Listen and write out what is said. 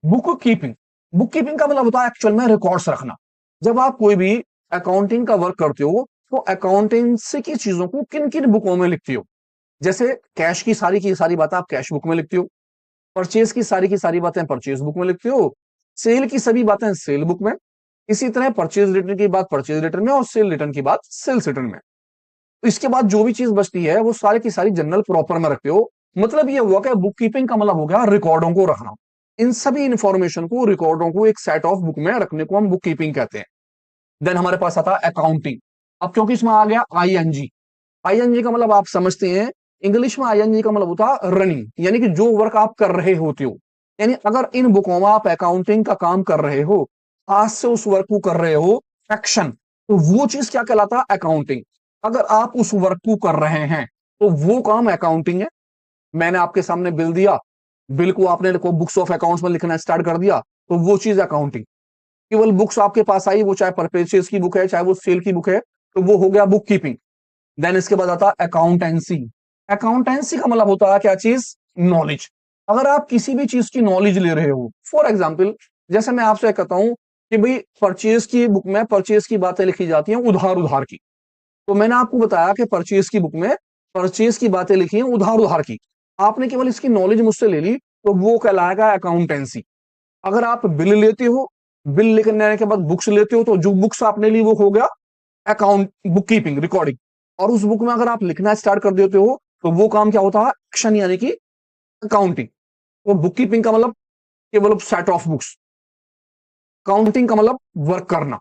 Book keeping, book keeping का मतलब होता है एक्चुअल में रिकॉर्ड्स रखना। जब आप कोई भी अकाउंटिंग का वर्क करते हो तो अकाउंटेंसी की चीजों को किन किन बुकों में लिखते हो। जैसे कैश की सारी बातें आप कैश बुक में लिखते हो, परचेज की सारी बातें परचेज बुक में लिखते हो, सेल की सभी बातें सेल बुक में, इसी तरह परचेज रिटर्न की बात परचेज रिटर्न में और सेल रिटर्न की बात सेल्स रिटर्न में। तो इसके बाद जो भी चीज बचती है वो सारी की सारी जनरल प्रॉपर में रखते हो। मतलब ये हुआ कि बुक कीपिंग का मतलब हो गया रिकॉर्डों को रखना। इन सभी इंफॉर्मेशन को रिकॉर्डों को एक सेट ऑफ बुक में रखने को हम बुक कीपिंग कहते हैं। देन हमारे पास आता है अकाउंटिंग। अब क्योंकि इसमें आ गया आईएनजी, आईएनजी का मतलब आप समझते हैं, इंग्लिश में आईएनजी का मतलब होता है रनिंग, यानी कि जो वर्क आप कर रहे होते हो। यानी अगर इन बुकों में आप अकाउंटिंग का काम कर रहे हो, आज से उस वर्क को कर रहे हो एक्शन, तो वो चीज क्या कहलाता है अकाउंटिंग। अगर आप उस वर्क को कर रहे हैं तो वो काम अकाउंटिंग है। मैंने आपके सामने बिल दिया, बिल को आपने को बुक्स ऑफ अकाउंट्स में लिखना स्टार्ट कर दिया, तो वो चीज अकाउंटिंग। केवल बुक्स आपके पास आई, वो चाहे परचेज की बुक है चाहे वो सेल की बुक है, तो वो हो गया बुक कीपिंग। देन इसके बाद आता है अकाउंटेंसी। अकाउंटेंसी का मतलब होता है क्या चीज, नॉलेज। अगर आप किसी भी चीज की नॉलेज ले रहे हो, फॉर एग्जाम्पल जैसे मैं आपसे कहता हूं कि भाई परचेज की बुक में परचेज की बातें लिखी जाती हैं उधार उधार की, तो मैंने आपको बताया कि परचेज की बुक में परचेज की बातें लिखी हैं उधार उधार की, आपने केवल इसकी नॉलेज मुझसे ले ली, तो वो कहलाएगा अकाउंटेंसी। अगर आप बिल लेते हो, बिल लिखने के बाद बुक्स लेते हो, तो जो बुक्स आपने ली वो हो गया अकाउंट बुक कीपिंग रिकॉर्डिंग। और उस बुक में अगर आप लिखना स्टार्ट कर देते हो तो वो काम क्या होता है एक्शन, यानी कि अकाउंटिंग। तो बुक कीपिंग का मतलब केवल सेट ऑफ बुक्स, काउंटिंग का मतलब वर्क करना।